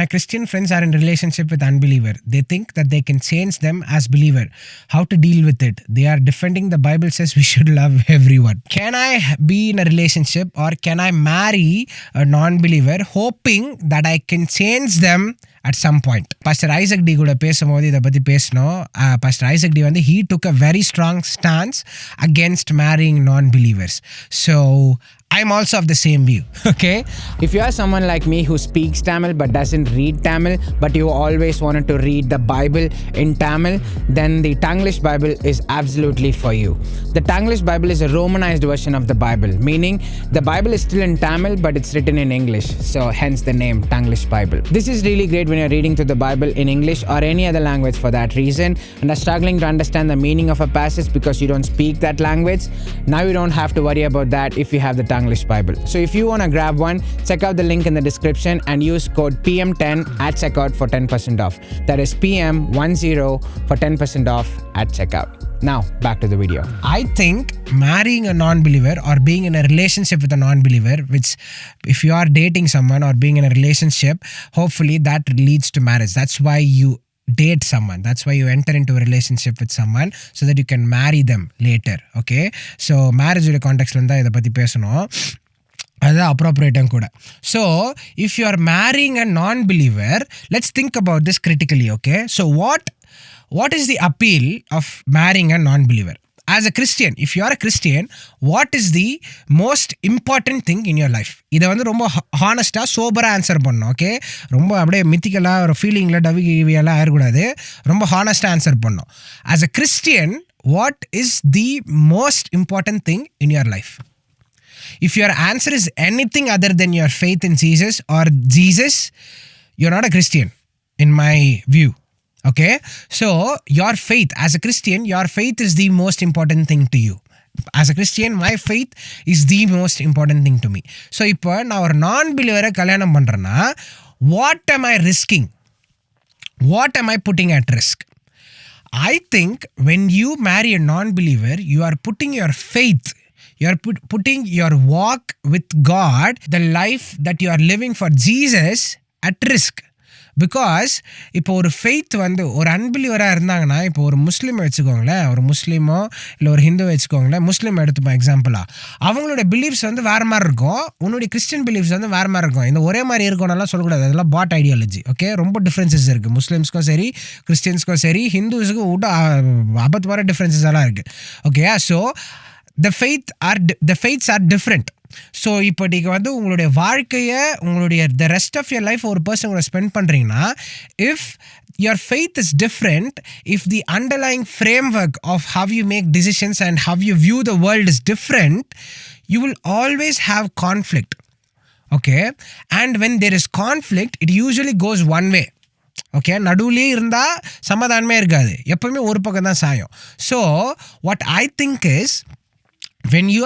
my Christian friends are in relationship with unbeliever. They think that they can change them as believer. How to deal with it? They are defending the Bible says we should love everyone. Can I be in a relationship or can I marry a non-believer hoping that I can change them at some point? Pastor Isaac D கூட பேசும்போது இதை பற்றி பேசணும். Pastor Isaac D வந்து he took a very strong stance against marrying non-believers. So I'm also of the same view. Okay. If you are someone like me who speaks Tamil but doesn't read Tamil, but you always wanted to read the Bible in Tamil, then the Tanglish Bible is absolutely for you. The Tanglish Bible is a Romanized version of the Bible, meaning the Bible is still in Tamil but it's written in English. So hence the name Tanglish Bible. This is really great when you're reading through the Bible in English or any other language for that reason and are struggling to understand the meaning of a passage because you don't speak that language. Now you don't have to worry about that if you have the Tanglish Bible. So if you want to grab one, check out the link in the description and use code PM10 at checkout for 10% off. That is PM10 for 10% off at checkout. Now back to the video. I think marrying a non-believer or being in a relationship with a non-believer, which if you are dating someone or being in a relationship, hopefully that leads to marriage. That's why you date someone. That's why you enter into a relationship with someone so that you can marry them later. Okay. So marriage context தான் இதை பற்றி பேசணும். அது அப்ரோப்ரியேட்டும் கூட. So if you are marrying a non-believer, let's think about this critically. Okay. So what is the appeal of marrying a non-believer? As a Christian, if you are a Christian, what is the most important thing in your life? இதை வந்து ரொம்ப ஹானஸ்டாக சோபராக answer பண்ணணும். Okay. ரொம்ப அப்படியே மித்திக்கலாக ஒரு ஃபீலிங்கில் டவிகிவியெல்லாம் ஆயிடக்கூடாது. ரொம்ப ஹானஸ்டாக answer பண்ணணும். As a Christian, what is the most important thing in your life? If your answer is anything other than your faith in Jesus or Jesus, you're not a Christian in my view. Okay, so your faith as a Christian, your faith is the most important thing to you. As a Christian, my faith is the most important thing to me. So இப்போ நான் ஒரு non-believer கல்யாணம் பண்றேன்னா, what am I risking? What am I putting at risk? I think when you marry a non-believer, you are putting your faith, you are putting your walk with God, the life that you are living for Jesus at risk. Because இப்போ ஒரு faith வந்து ஒரு அன்பிலீவராக இருந்தாங்கன்னா, இப்போ ஒரு முஸ்லீமை வச்சுக்கோங்களேன், ஒரு முஸ்லீமோ இல்லை ஒரு ஹிந்துவை வச்சுக்கோங்களேன், முஸ்லீம் எடுத்துப்போம் எக்ஸாம்பிளாக, அவங்களோட பிலீஃப்ஸ் வந்து வேறு மாதிரி இருக்கும், உன்னுடைய கிறிஸ்டின் பிலீஃப்ஸ் வந்து வேறு மாதிரி இருக்கும். இந்த ஒரே மாதிரி இருக்கணும்லாம் சொல்லக்கூடாது, அதெல்லாம் பாட் ஐடியாலஜி. ஓகே. ரொம்ப டிஃப்ரென்சஸ் இருக்குது முஸ்லீம்ஸ்க்கும் சரி, கிறிஸ்டியன்ஸ்க்கும் சரி, ஹிந்துஸுக்கும் விட்டு அபத்து வர டிஃப்ரென்சஸ் எல்லாம் இருக்குது. Okay. So the faiths are different. So இப்போ நீங்கள் வந்து உங்களுடைய வாழ்க்கையை, உங்களுடைய the rest of your life ஒரு பர்சன் கூட ஸ்பெண்ட் பண்ணுறீங்கன்னா, if your faith is different, if the underlying framework of how you make decisions and how you view the world is different, you will always have conflict. Okay. And when there is conflict, it usually goes one way. Okay. நடுவுலேயே இருந்தால் சமாதானமே இருக்காது, எப்பவுமே ஒரு பக்கம் தான் சாயும். So what I think is, when you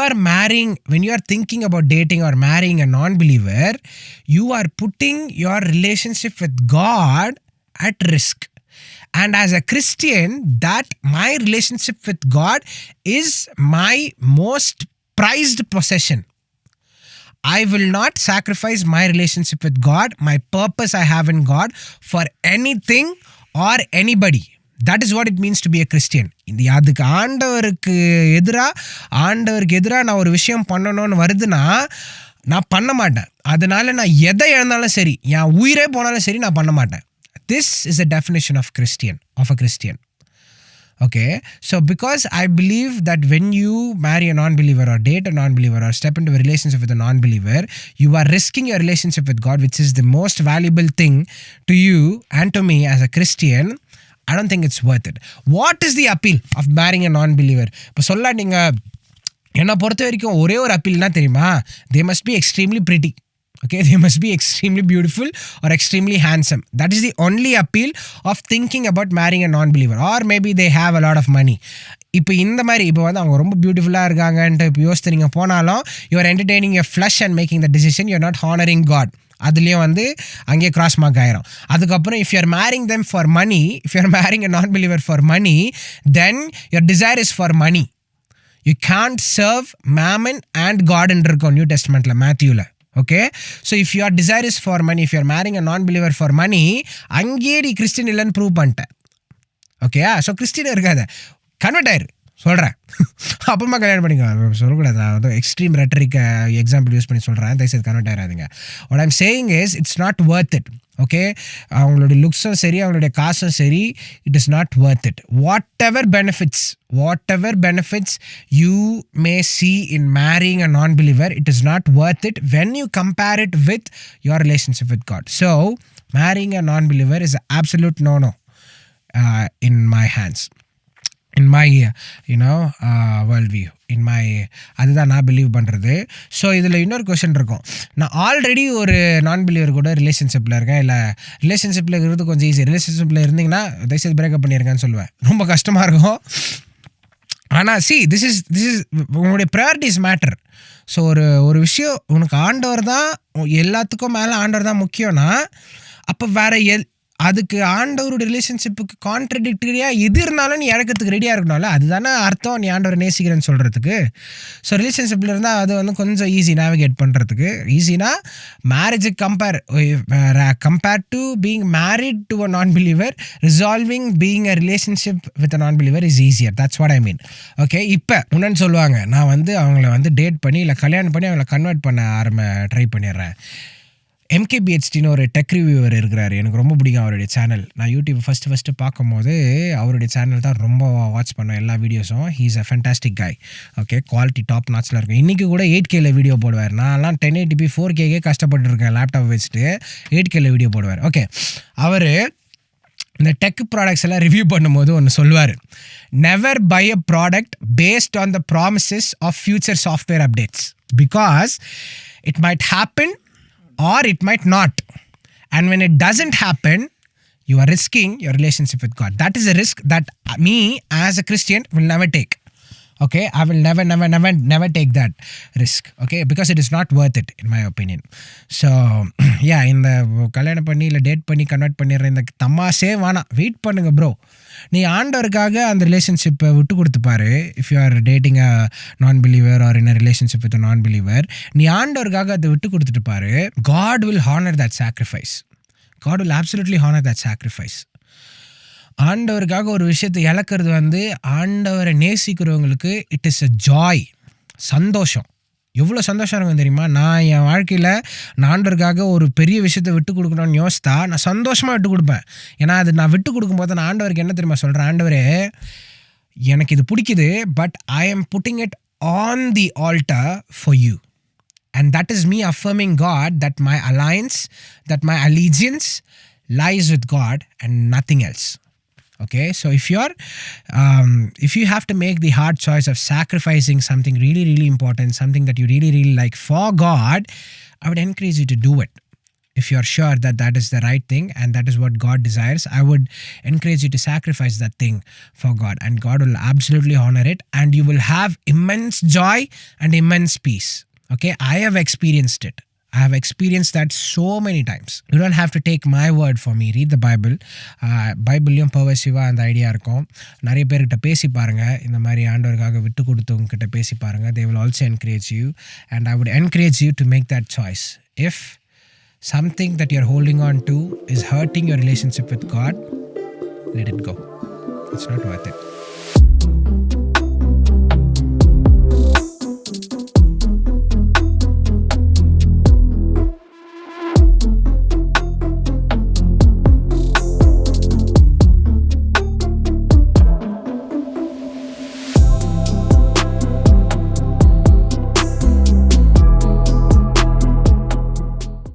are thinking about dating or marrying a non-believer, you are putting your relationship with God at risk. And as a Christian, that my relationship with God is my most prized possession. I will not sacrifice my relationship with God, my purpose I have in God, for anything or anybody. That is what it means to be a Christian. இந்த அதுக்கு ஆண்டவருக்கு எதிராக நான் ஒரு விஷயம் பண்ணணும்னு வருதுன்னா நான் பண்ண மாட்டேன். அதனால நான் எதை இழந்தாலும் சரி, என் உயிரே போனாலும் சரி, நான் பண்ண மாட்டேன். This is the definition of a Christian. Okay. So because I believe that when you marry a non-believer or date a non-believer or step into a relationship with a non-believer, you are risking your relationship with God, which is the most valuable thing to you and to me as a Christian. I don't think it's worth it. What is the appeal of marrying a non-believer? இப்போ சொல்ல நீங்கள் என்னை பொறுத்த வரைக்கும் ஒரே ஒரு அப்பீல்னா தெரியுமா? They must be extremely pretty. Okay, they must be extremely beautiful or extremely handsome. That is the only appeal of thinking about marrying a non-believer. Or maybe they have a lot of money. இப்போ இந்த மாதிரி இப்போ வந்து அவங்க ரொம்ப பியூட்டிஃபுல்லாக இருக்காங்கன்ட்டு இப்போ யோசித்து நீங்கள் போனாலும், you are entertaining your flesh and making the decision, you are not honoring God. அதுலேயும் வந்து அங்கேயே கிராஸ் மார்க் ஆயிரும். அதுக்கப்புறம் if you are marrying them for money, if you are marrying a non-believer for money, then your desire is for money. You can't serve mammon and God என்று இருக்கும் new டெஸ்ட்மெண்ட்டில், மேத்யூவில். Okay, so if your desire is for money, if you're marrying a non-believer for money, அங்கேயே நீ Christian இல்லைன்னு prove பண்ணிட்ட. ஓகேயா? So Christian இருக்காத, convert ஆயிரு சொல்கிறேன். அப்புறமா கல்யாணம் பண்ணிக்கலாம் சொல்லக்கூடாது. நான் வந்து எக்ஸ்ட்ரீம் ரெட்டரிக் எக்ஸாம்பிள் யூஸ் பண்ணி சொல்கிறேன், தயவுசெய்து கன்வெர்ட் ஆயிடாதீங்க. What I'm saying is it's not worth it. Okay, அவங்களுடைய லுக்ஸும் சரி, அவங்களுடைய காசும் சரி, it is not worth it. Whatever benefits you may see in marrying a non-believer, it is not worth it when you compare it with your relationship with God. So marrying a non-believer is an absolute no-no in my hands, in my world view, in my அதுதான் நான் believe பண்ணுறது. So இதில் இன்னொரு question இருக்கும். நான் already ஒரு நான் believer கூட ரிலேஷன்ஷிப்பில் இருக்கேன், இல்லை ரிலேஷன்ஷிப்பில் இருக்கிறது கொஞ்சம் ஈஸி. ரிலேஷன்ஷிப்பில் இருந்தீங்கன்னா தயவுசெய்து பிரேக்கப் பண்ணியிருக்கேன்னு சொல்லுவேன். ரொம்ப கஷ்டமாக இருக்கும். ஆனால் this is உங்களுடைய ப்ரையாரிட்டிஸ் மேட்டர். ஸோ ஒரு விஷயம் உனக்கு ஆண்டவர் தான் எல்லாத்துக்கும் மேலே ஆண்டவர் தான் முக்கியம்னா, அப்போ வேறு அதுக்கு ஆண்டவருடைய ரிலேஷன்ஷிப்புக்கு கான்ட்ரடிக்டரியாக எது இருந்தாலும் நீ இழக்கிறதுக்கு ரெடியாக இருக்கணும்ல. அதுதானே அர்த்தம் நீ ஆண்டவரை நேசிக்கிறேன்னு சொல்கிறதுக்கு. ஸோ ரிலேஷன்ஷிப்பில் இருந்தால் அது வந்து கொஞ்சம் ஈஸி நேவிகேட் பண்ணுறதுக்கு. ஈஸினா மேரேஜுக்கு compare to being married to a non believer, resolving being a relationship with a non believer is easier. That's what I mean. Okay, இப்போ உன்னன்னு சொல்லுவாங்க, நான் வந்து அவங்கள வந்து டேட் பண்ணி இல்லை கல்யாணம் பண்ணி அவங்கள கன்வெர்ட் பண்ண ட்ரை பண்ணிடுறேன். MKBHDன்னு ஒரு டெக் ரிவ்யூவர் இருக்கிறார், எனக்கு ரொம்ப பிடிக்கும் அவருடைய சேனல். நான் யூடியூப் ஃபஸ்ட்டு பார்க்கும்போது அவருடைய சேனல் தான் ரொம்ப வாட்ச் பண்ணேன் எல்லா வீடியோஸும். ஹீ இஸ் அ ஃபேண்டாஸ்டிக் காய். ஓகே, குவாலிட்டி டாப் நாட்சில் இருக்கும். இன்றைக்கி கூட 8Kல வீடியோ போடுவார். நான்லாம் 1080p 4Kக்கே கஷ்டப்பட்டுருக்கேன் லேப்டாப் வச்சுட்டு 8Kல வீடியோ போடுவார். ஓகே, அவர் இந்த டெக் ப்ராடக்ட்ஸ் எல்லாம் ரிவ்யூ பண்ணும்போது ஒன்று சொல்லுவார், never buy a product based on the promises of future software updates, because it might happen or it might not, and when it doesn't happen, you are risking your relationship with God. That is a risk that me as a Christian will never take. Okay, I will never take that risk. Okay, because it is not worth it in my opinion. So yeah, இந்த கல்யாணம் பண்ணி இல்லை date பண்ணி convert பண்ணிடுற இந்த தமாஷே வேணாம். Wait பண்ணுங்க bro. நீ ஆண்டவருக்காக அந்த ரிலேஷன்ஷிப்பை விட்டு கொடுத்துப்பாரு. If you are dating a non believer or in a relationship with a non believer, நீ ஆண்டவருக்காக அதை விட்டு கொடுத்துட்டு பாரு. God will honor that sacrifice. God will absolutely honor that sacrifice. ஆண்டவருக்காக ஒரு விஷயத்தை இழக்கிறது வந்து ஆண்டவரை நேசிக்கிறவங்களுக்கு இட் இஸ் அ ஜாய், சந்தோஷம். எவ்வளோ சந்தோஷம் இருக்கும் தெரியுமா? நான் என் வாழ்க்கையில் நான் ஆண்டவருக்காக ஒரு பெரிய விஷயத்தை விட்டு கொடுக்கணும்னு யோசித்தா நான் சந்தோஷமாக விட்டு கொடுப்பேன். ஏன்னா அது நான் விட்டு கொடுக்கும்போது நான் ஆண்டவருக்கு என்ன தெரியுமா சொல்கிறேன், ஆண்டவரே எனக்கு இது பிடிக்குது, but I am putting it on the alter for you. And that is me affirming God that my alliance, that my allegiance lies with God and nothing else. Okay, so if you have to make the hard choice of sacrificing something really, really important, something that you really, really like for God, I would encourage you to do it. If you are sure that that is the right thing and that is what God desires, I would encourage you to sacrifice that thing for God, and God will absolutely honor it, and you will have immense joy and immense peace. Okay, I have experienced it. I have experienced that so many times. You don't have to take my word for me. Read the Bible. பைபிள்லையும் பர்வசிவாக அந்த idea இருக்கும். நிறைய பேர்கிட்ட பேசி பாருங்கள், இந்த மாதிரி ஆண்டவருக்காக விட்டு கொடுத்தவங்ககிட்ட பேசி பாருங்கள். They will also encourage you, and I would encourage you to make that choice. If something that you're holding on to is hurting your relationship with God, let it go. It's not worth it.